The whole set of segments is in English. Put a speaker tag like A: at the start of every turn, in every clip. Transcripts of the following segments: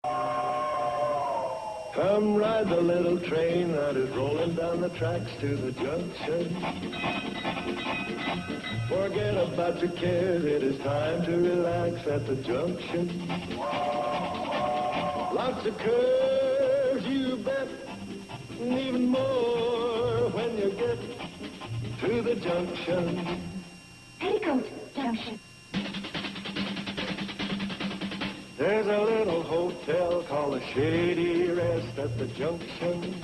A: Come ride the little train that is rolling down the tracks to the junction. Forget about your cares, it is time to relax at the junction. Lots of curves, you bet, and even more when you get to the junction.
B: Petticoat Junction.
A: There's a little hotel called the Shady Rest at the junction.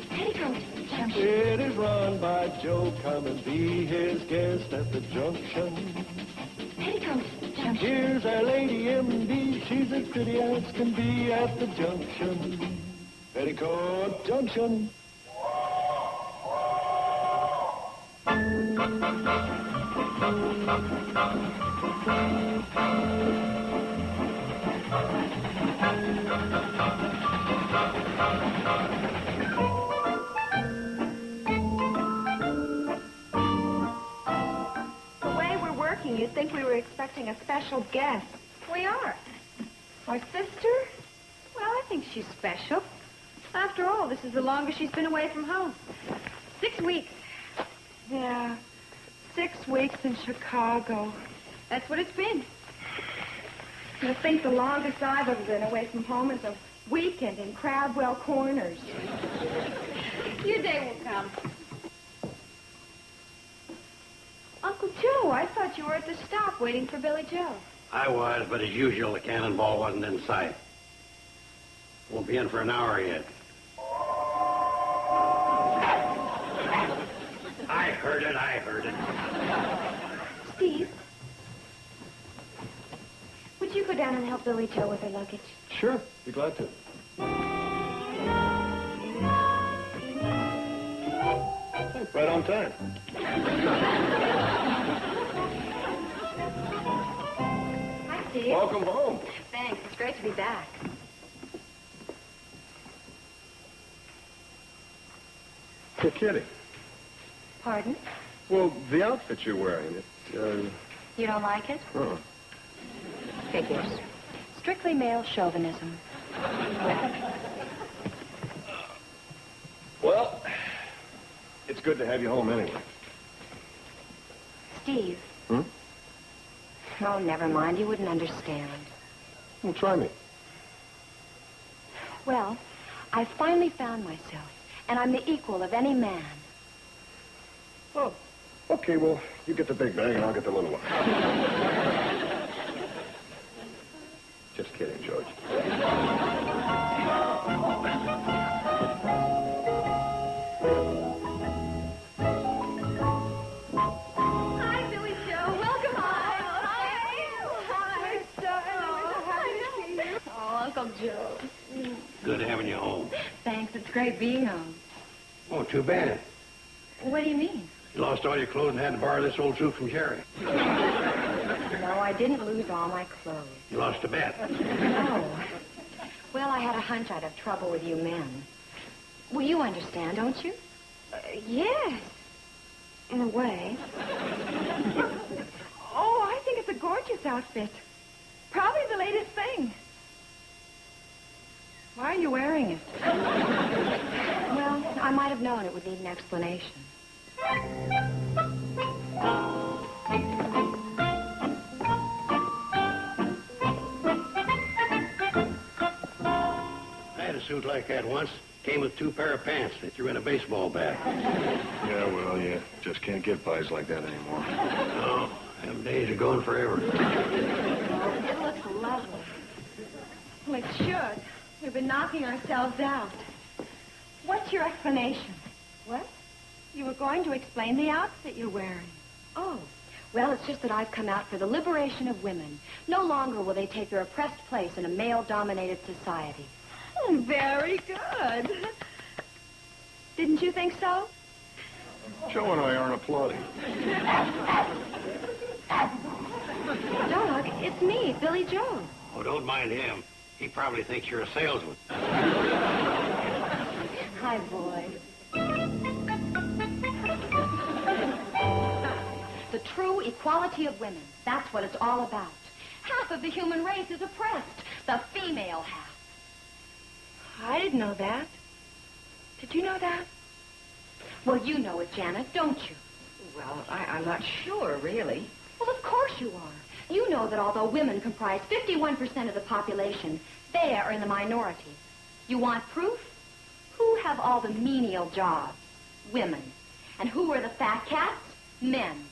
B: Petticoat Junction.
A: It is run by Joe. Come and be his guest at the junction.
B: Petticoat Junction.
A: Here's our lady M.D. She's as pretty as can be at the junction. Petticoat Junction.
C: You'd think we were expecting a special guest.
B: We are.
C: Our sister? Well, I think she's special. After all, this is the longest she's been away from home. 6 weeks. Yeah, 6 weeks in Chicago. That's what it's been. I think the longest I've ever been away from home is a weekend in Crabwell Corners.
B: Your day will come.
C: Uncle Joe, I thought you were at the stop waiting for Billy Joe.
D: I was, but as usual, the cannonball wasn't in sight. Won't be in for an hour yet. I heard it.
C: Steve, would you go down and help Billy Joe with her luggage?
A: Sure, be glad to. Right on time.
C: Hi, Steve.
A: Welcome home.
C: Thanks. It's great to be back.
A: You're kidding.
C: Pardon?
A: Well, the outfit you're wearing,
C: You don't like it?
A: Oh.
C: Figures. Strictly male chauvinism.
A: Well, it's good to have you home anyway.
C: Steve.
A: Hmm?
C: Oh, never mind. You wouldn't understand.
A: Well, try me.
C: Well, I finally found myself, and I'm the equal of any man.
A: Oh, okay, well, you get the big bag and I'll get the little one. Just kidding, George.
C: Hi, Billy Joe. Welcome home. Hi. Oh, Uncle Joe.
D: Good having you home.
C: Thanks. It's great being home.
D: Oh, too bad.
C: What do you mean?
D: You lost all your clothes and had to borrow this old suit from Jerry.
C: No, I didn't lose all my clothes.
D: You lost a bet.
C: No. Well, I had a hunch I'd have trouble with you men. Well, you understand, don't you? Yes. In a way. Oh, I think it's a gorgeous outfit. Probably the latest thing. Why are you wearing it? Well, I might have known it would need an explanation.
D: I had a suit like that once. Came with 2 pair of pants. They threw in a baseball bat.
A: Yeah, well, you just can't get buys like that anymore.
D: Oh, them days are gone forever.
C: It looks lovely. Well, it should. We've been knocking ourselves out. What's your explanation? What? You were going to explain the outfit you're wearing. Oh. Well, it's just that I've come out for the liberation of women. No longer will they take their oppressed place in a male-dominated society. Oh, very good. Didn't you think so?
A: Joe and I aren't applauding.
C: Dog, it's me, Billy Joe.
D: Oh, don't mind him. He probably thinks you're a salesman.
C: Hi, boy. The true equality of women. That's what it's all about. Half of the human race is oppressed. The female half. didn't know that. Did you know that?
B: Well, you know it, Janet, don't you?
C: Well, I'm not sure, really.
B: Well, of course you are. You know that although women comprise 51% of the population, they are in the minority. You want proof? Who have all the menial jobs? Women. And who are the fat cats? Men.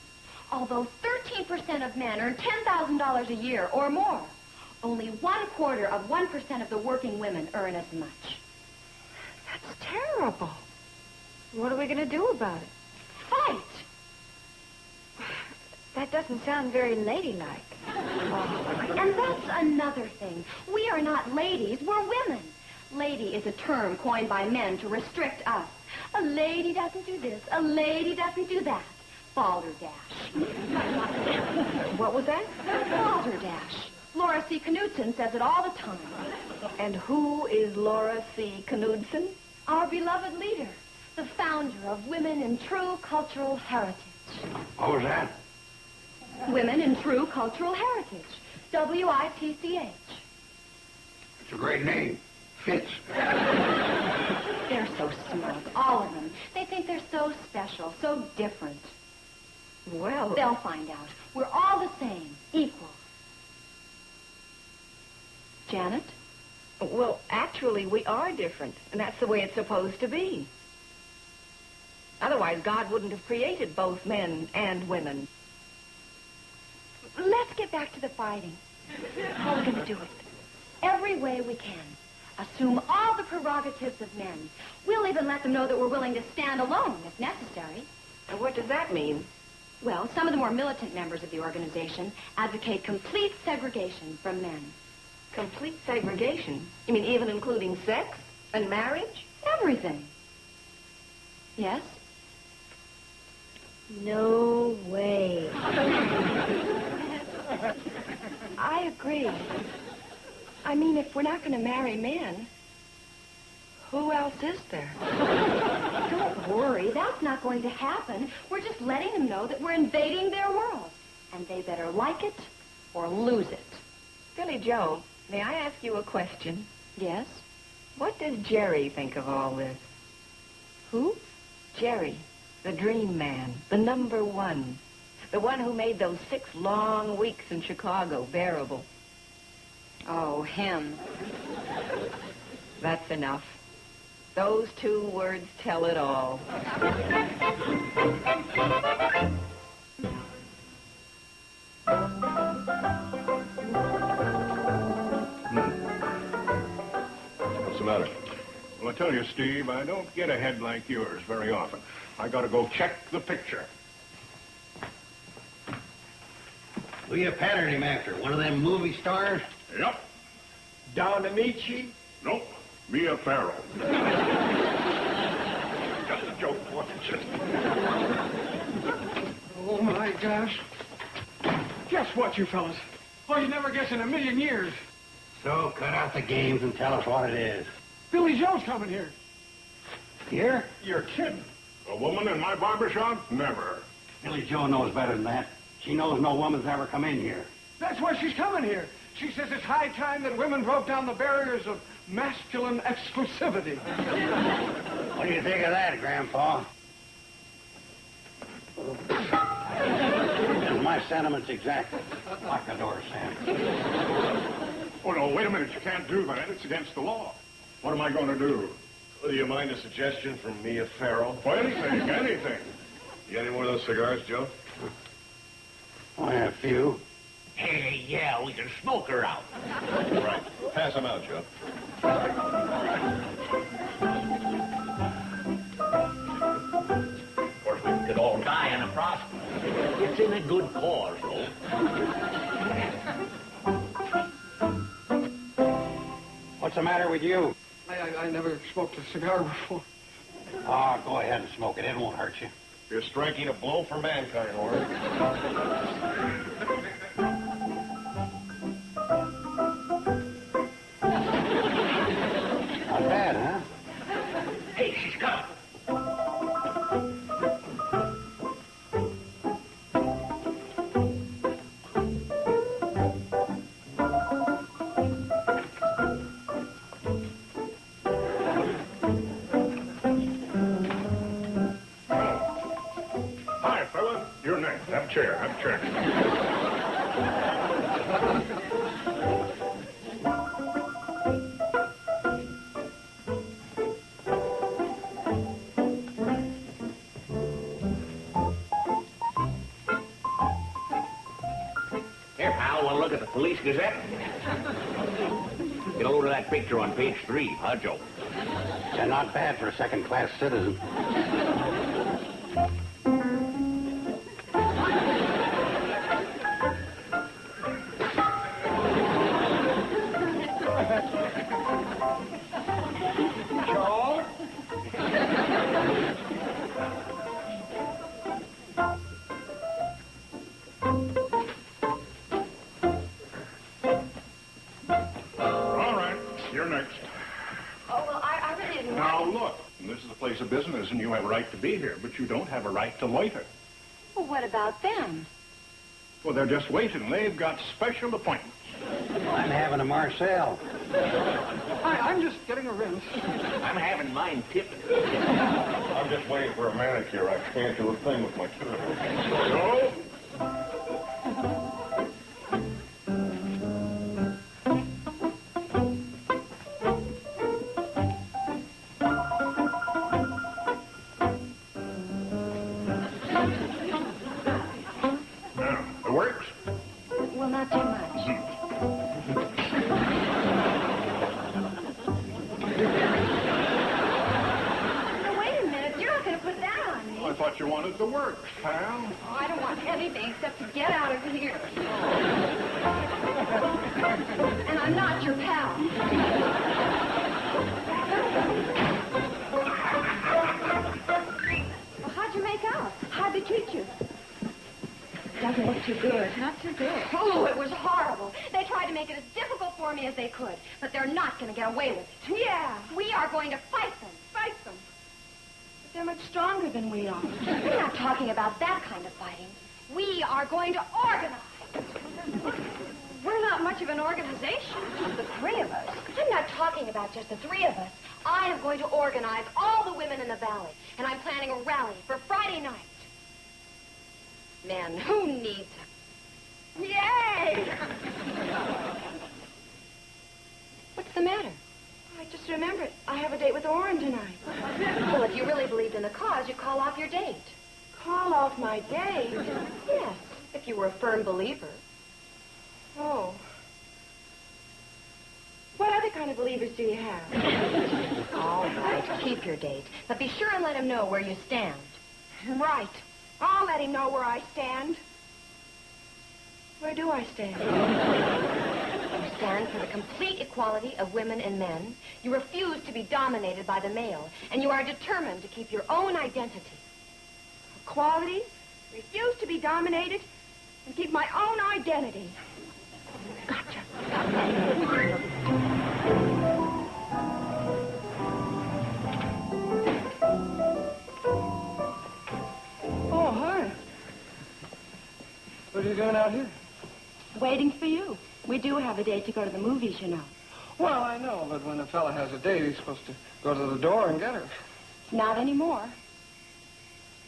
B: Although 13% of men earn $10,000 a year or more, only 1/4% of the working women earn as much.
C: That's terrible. What are we going to do about it?
B: Fight!
C: That doesn't sound very ladylike.
B: And that's another thing. We are not ladies, we're women. Lady is a term coined by men to restrict us. A lady doesn't do this, a lady doesn't do that. Balderdash.
C: What was that?
B: Balderdash. Laura C. Knudsen says it all the time.
C: And who is Laura C. Knudsen?
B: Our beloved leader, the founder of Women in True Cultural Heritage.
D: What was that?
B: Women in True Cultural Heritage. WITCH.
D: It's a great name. Fits.
B: They're so smug, all of them. They think they're so special, so different.
C: Well,
B: They'll find out. We're all the same, equal. Janet?
C: well, actually, we are different, and that's the way it's supposed to be. Otherwise, God wouldn't have created both men and women.
B: Let's get back to the fighting. How are we going to do it? Every way we can. Assume all the prerogatives of men. We'll even let them know that we're willing to stand alone if necessary.
C: And what does that mean?
B: Well, some of the more militant members of the organization advocate complete segregation from men.
C: Complete segregation? You mean even including sex and marriage?
B: Everything. Yes?
C: No way. I agree. I mean, if we're not going to marry men, who else is there?
B: Don't worry, that's not going to happen. We're just letting them know that we're invading their world. And they better like it or lose it.
C: Billy Joe, may I ask you a question?
B: Yes?
C: What does Jerry think of all this?
B: Who?
C: Jerry, the dream man, the number one. The one who made those 6 long weeks in Chicago bearable.
B: Oh, him.
C: That's enough. Those 2 words tell it all.
E: What's the matter? Well, I tell you, Steve, I don't get a head like yours very often. I gotta go check the picture.
D: Who you patterned him after? One of them movie stars?
E: Yep.
A: Don Amici?
E: Nope. Mia Farrow. Just a joke, wasn't it?
F: Oh, my gosh. Guess what, you fellas? Oh, you'd never guess in a million years.
D: So cut out the games and tell us what it is.
F: Billy Joe's coming here.
D: Here?
E: You're kidding. A woman in my barbershop? Never.
D: Billy Joe knows better than that. She knows no woman's ever come in here.
F: That's why she's coming here. She says it's high time that women broke down the barriers of masculine exclusivity.
D: What do you think of that, Grandpa? And my sentiments exactly. Lock the door, Sam.
E: Oh, no, wait a minute. You can't do that. It's against the law. What am I going to do?
G: Do you mind a suggestion from Mia Farrow?
E: Well, anything, anything.
G: You got any more of those cigars, Joe?
D: I have a few.
H: Hey, yeah, we can smoke her out.
G: All right. Pass them out, Joe.
H: Of course, we could all die in the process. It's in a good cause, though.
D: What's the matter with you?
F: I never smoked a cigar before.
D: Ah, go ahead and smoke it. It won't hurt you.
G: You're striking a blow for mankind, Warren.
D: Not bad, huh?
H: Hey, she's coming.
E: chair. Have a chair.
H: Here, pal, want to look at the Police Gazette? Get a load of that picture on page 3, huh, Joe?
D: Yeah, not bad for a second-class citizen.
F: Joe?
E: All right, you're next.
B: Oh, well, I really didn't
E: Now, look, this is a place of business, and you have a right to be here, but you don't have a right to loiter.
B: Well, what about them?
E: Well, they're just waiting. They've got special appointments.
D: I'm having a Marcel.
F: Hi, I'm just getting a rinse.
H: I'm having mine tipping.
G: I'm just waiting for a manicure. I can't do a thing with my
E: Joe? Now, it works?
B: Well, not too much. Now, wait a minute. You're not going to put that on me.
E: I thought you wanted the works, pal.
B: Oh, I don't want anything except to get out of here. And I'm not your pal. Well, how'd you make out? How'd they treat you? Doesn't look too good. Not too good. Oh, it was horrible. They tried to make it as difficult for me as they could, but they're not going to get away with it. Yeah. We are going to fight them. Fight them. But they're much stronger than we are. We're not talking about that kind of fighting. We are going to organize. We're not much of an organization. Just the three of us. I'm not talking about just the three of us. I am going to organize all the women in the valley, and I'm planning a rally for Friday night. Men, who needs them? Yay! What's the matter? I just remembered. I have a date with Orrin tonight. Well, if you really believed in the cause, you'd call off your date. Call off my date? Yes, if you were a firm believer. Oh. What other kind of believers do you have? All right, keep your date. But be sure and let him know where you stand. Right. I'll let him know where I stand. Where do I stand? You stand for the complete equality of women and men. You refuse to be dominated by the male, and you are determined to keep your own identity. Equality, refuse to be dominated, and keep my own identity. Gotcha.
F: Oh, hi. What are you doing out here?
B: Waiting for you. We do have a date to go to the movies, you know.
F: Well, I know, but when a fella has a date, he's supposed to go to the door and get her.
B: Not anymore.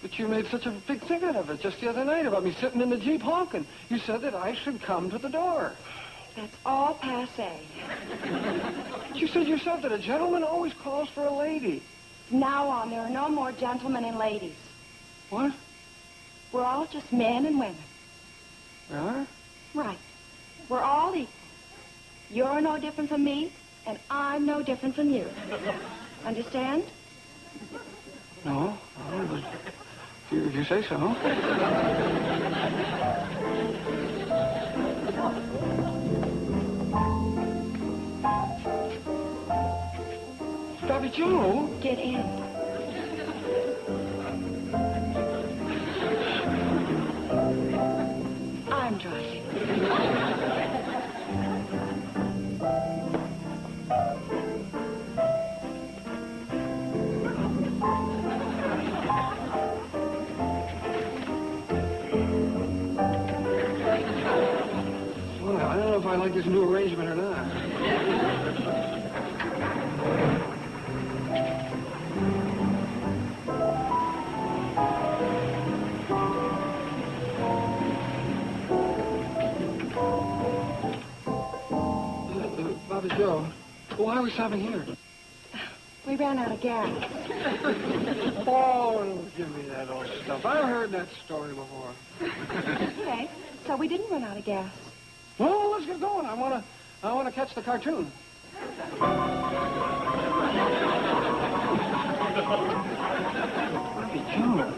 F: But you made such a big thing out of it just the other night about me sitting in the Jeep honking. You said that I should come to the door.
B: That's all passé.
F: But you said yourself that a gentleman always calls for a lady.
B: From now on, there are no more gentlemen and ladies.
F: What?
B: We're all just men and women.
F: We are?
B: Right. We're all equal. You're no different from me, and I'm no different from you. Understand?
F: No. But if you say so. Stop it, Joe.
B: Get in. I'm driving.
F: Well, I don't know if I like this new arrangement or not. Why are we stopping here?
C: We ran out of gas.
F: Oh, don't give me that old stuff. I've heard that story before.
C: Okay, so we didn't run out of gas.
F: Well, let's get going. I wanna catch the cartoon. Hey, Jonah.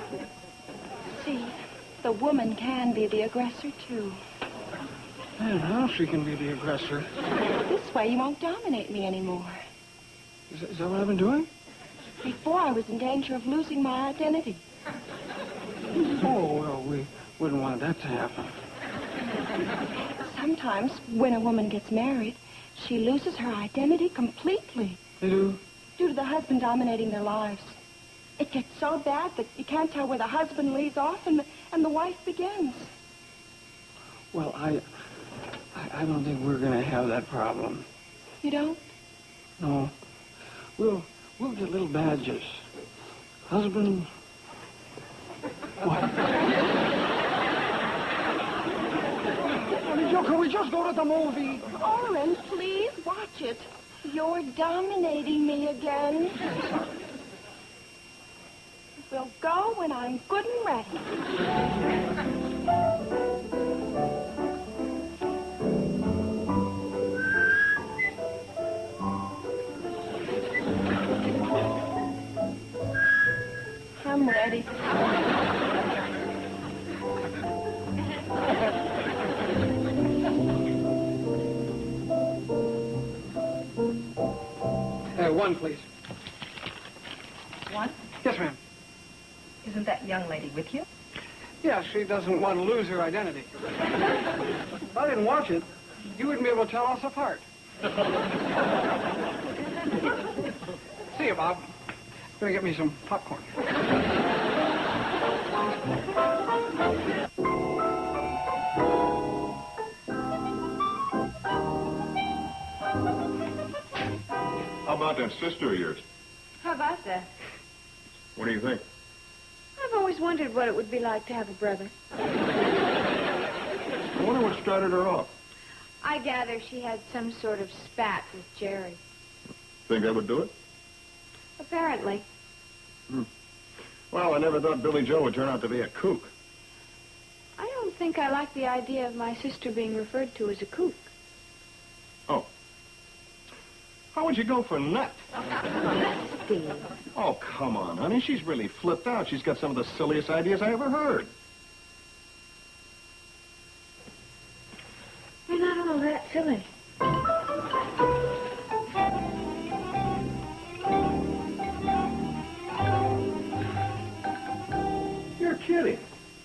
C: See, the woman can be the aggressor, too.
F: Man, how she can be the aggressor?
C: This way you won't dominate me anymore.
F: Is that what I've been doing?
C: Before, I was in danger of losing my identity.
F: Oh, well, we wouldn't want that to happen.
C: Sometimes, when a woman gets married, she loses her identity completely
F: They do?
C: due to the husband dominating their lives. It gets so bad that you can't tell where the husband leaves off and the wife begins.
F: Well, I don't think we're going to have that problem.
C: You don't?
F: No. We'll get little badges. Husband... What? Joe, can we just go to the movie?
C: Oren, please watch it. You're dominating me again. We'll go when I'm good and ready. I'm ready.
F: One, please.
I: One?
F: Yes, ma'am.
I: Isn't that young lady with you?
F: Yeah, she doesn't want to lose her identity. If I didn't watch it, you wouldn't be able to tell us apart. See you, Bob. Gonna get me some popcorn.
E: How about that sister of yours?
C: How about that?
E: What do you think?
C: I've always wondered what it would be like to have a brother.
E: I wonder what started her off.
C: I gather she had some sort of spat with Jerry.
E: Think that would do it?
C: Apparently.
E: Well, I never thought Billy Joe would turn out to be a kook.
C: I don't think I like the idea of my sister being referred to as a kook.
E: Oh. How would you go for nut?
C: Steve.
E: Oh, come on, honey. She's really flipped out. She's got some of the silliest ideas I ever heard.
C: You're not all that silly.
A: You're kidding.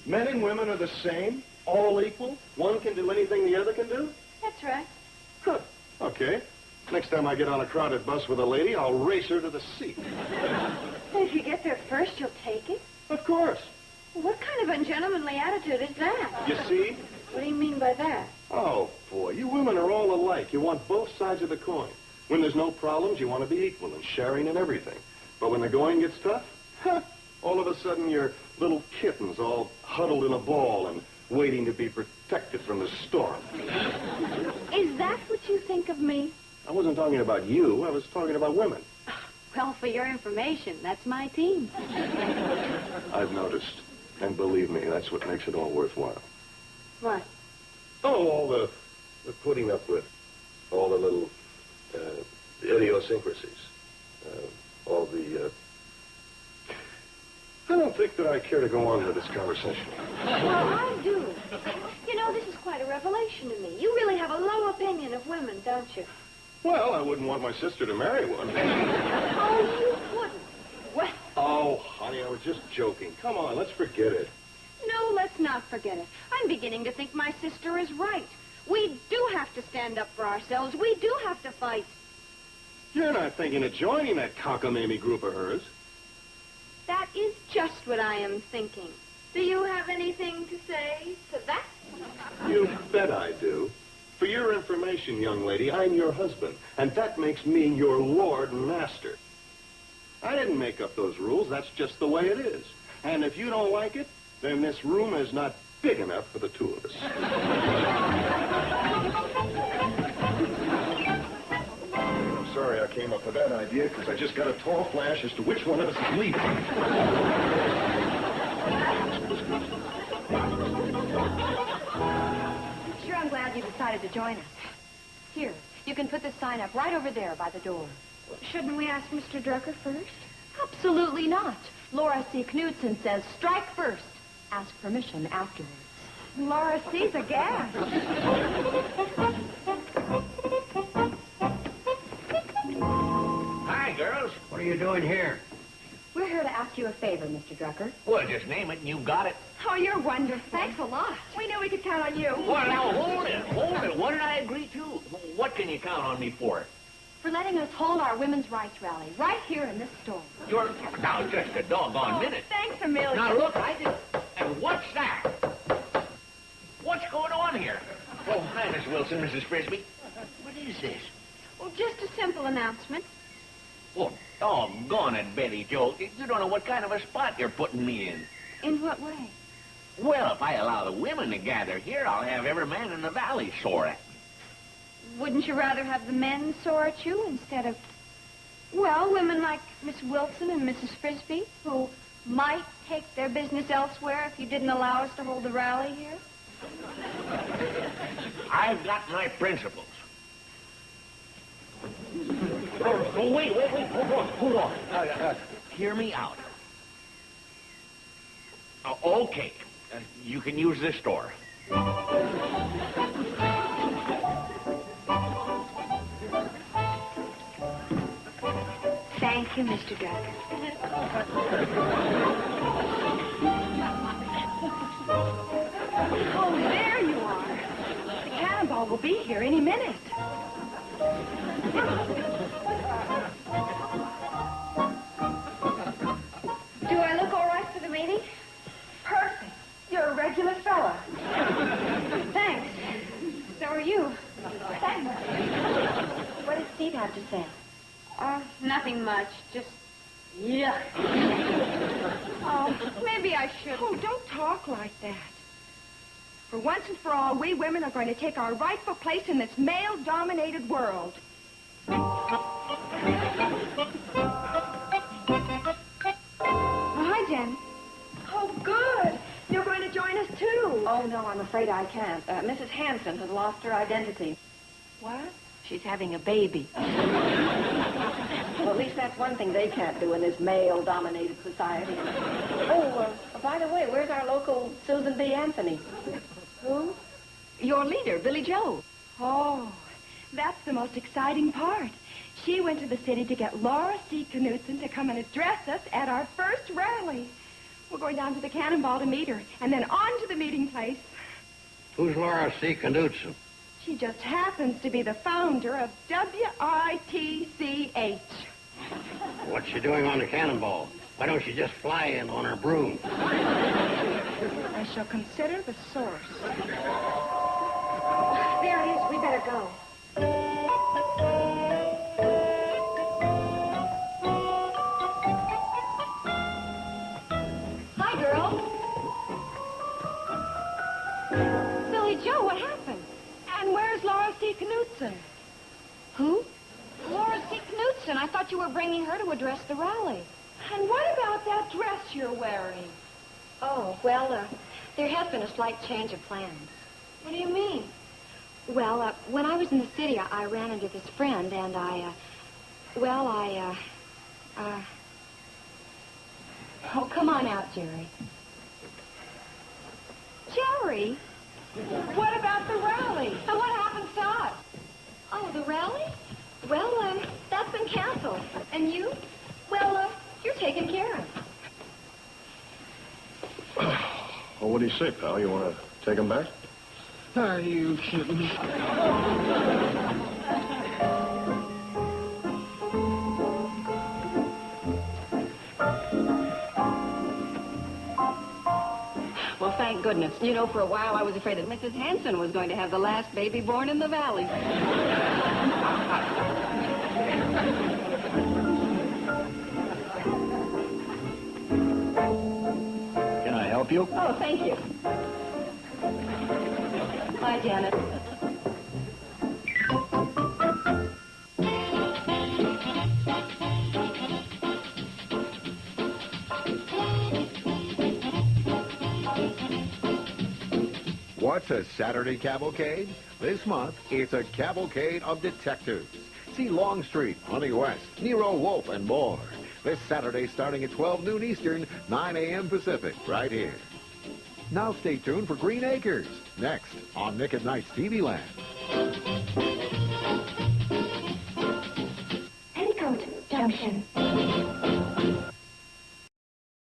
A: Men and women are the same, all equal. One can do anything the other can do?
C: That's right.
A: Huh. Okay. Next time I get on a crowded bus with a lady, I'll race her to the seat.
C: If you get there first, you'll take it?
A: Of course.
C: What kind of ungentlemanly attitude is that?
A: You see?
C: What do you mean by that?
A: Oh, boy, you women are all alike. You want both sides of the coin. When there's no problems, you want to be equal and sharing in everything. But when the going gets tough, all of a sudden you're little kittens all huddled in a ball and waiting to be protected from the storm.
C: Is that what you think of me?
A: I wasn't talking about you. I was talking about women.
C: Well, for your information, that's my team.
A: I've noticed. And believe me, that's what makes it all worthwhile.
C: What?
A: Oh, all the putting up with. All the little idiosyncrasies. All the... I don't think that I care to go on with this conversation.
C: Well, I do. You know, this is quite a revelation to me. You really have a low opinion of women, don't you?
A: Well, I wouldn't want my sister to marry one.
C: Oh, you wouldn't. Well,
A: Oh, honey, I was just joking. Come on, let's forget it.
C: no, let's not forget it. I'm beginning to think my sister is right. We do have to stand up for ourselves. We do have to fight.
A: You're not thinking of joining that cockamamie group of hers.
C: That is just what I am thinking. Do you have anything to say to that?
A: You bet I do. For your information, young lady, I'm your husband, and that makes me your lord and master. I didn't make up those rules. That's just the way it is. And if you don't like it, then this room is not big enough for the two of us.
E: sorry I came up with that idea, because I just got a tall flash as to which one of us is leaving.
B: Sure, I'm glad you decided to join us. Here, you can put this sign up right over there by the door.
C: Shouldn't we ask Mr. Drucker first?
B: Absolutely not. Laura C. Knudsen says strike first. Ask permission afterwards.
C: Laura C's aghast.
H: Hi, girls.
D: What are you doing here?
B: We're here to ask you a favor, Mr. Drucker.
H: Well, just name it and you got it.
C: Oh, you're wonderful.
B: Thanks a lot.
C: We knew we could count on you.
H: Well, now, hold it. What did I agree to? What can you count on me for?
B: For letting us hold our women's rights rally right here in this store.
H: You're... Now, just a doggone minute.
C: Thanks a million.
H: Now, look, I did... And what's that? What's going on here? Oh, hi, Miss Wilson, Mrs. Frisbee. What is this?
C: Well, just a simple announcement.
H: Oh, doggone it, Betty Jo. You don't know what kind of a spot you're putting me in.
C: In what way?
H: Well, if I allow the women to gather here, I'll have every man in the valley sore at me.
C: Wouldn't you rather have the men sore at you instead of, well, women like Miss Wilson and Mrs. Frisbee, who might take their business elsewhere if you didn't allow us to hold the rally here?
H: I've got my principles. Oh, wait, hold on. Hear me out. Okay, you can use this door.
C: Thank you, Mr. Drucker.
B: Oh, there you are. The cannonball will be here any minute.
C: Do I look all right for the meeting?
B: Perfect. You're a regular fella.
C: Thanks. So are you.
B: Thanks. What does Steve have to say?
C: Nothing much. Just,
B: Yeah.
C: oh, maybe I should.
B: Oh, don't talk like that. For once and for all, we women are going to take our rightful place in this male-dominated world.
C: Hi, Jen.
B: Oh, good. You're going to join us, too.
I: Oh, no, I'm afraid I can't. Mrs. Hanson has lost her identity.
B: What?
I: She's having a baby. Well, at least that's one thing they can't do in this male-dominated society. Oh, by the way, where's our local Susan B. Anthony?
B: Who?
I: Your leader, Billy Joe.
B: Oh, that's the most exciting part. She went to the city to get Laura C. Knudsen to come and address us at our first rally. We're going down to the Cannonball to meet her, and then on to the meeting place.
D: Who's Laura C. Knudsen?
B: She just happens to be the founder of WITCH.
D: What's she doing on the cannonball? Why don't she just fly in on her broom?
B: I shall consider the source.
C: There it is. We better go.
B: Hi, girls. Billy Joe, what happened? And where's Laura C. Knudsen?
C: Who? Laura C. Knudsen. I thought you were bringing her to address the rally.
B: And what about that dress you're wearing? Oh, well, there has been a slight change of plans.
C: What do you mean?
B: Well, when I was in the city, I ran into this friend, and Oh, come on out, Jerry. Jerry? What about the rally?
C: And what happens to us?
B: Oh, the rally? Well, that's been canceled. And you? Well, you're taken care of.
E: Well, what do you say, pal? You want to take him back?
F: Are you kidding?
I: Well, thank goodness. You know, for a while I was afraid that Mrs. Hanson was going to have the last baby born in the valley.
D: Can I help you?
I: Oh, thank you. Bye, Janet.
J: What's a Saturday cavalcade? This month, it's a cavalcade of detectives. See Longstreet, Honey West, Nero Wolfe, and more. This Saturday starting at 12 noon Eastern, 9 a.m. Pacific, right here. Now stay tuned for Green Acres, next on Nick at Night's TV Land.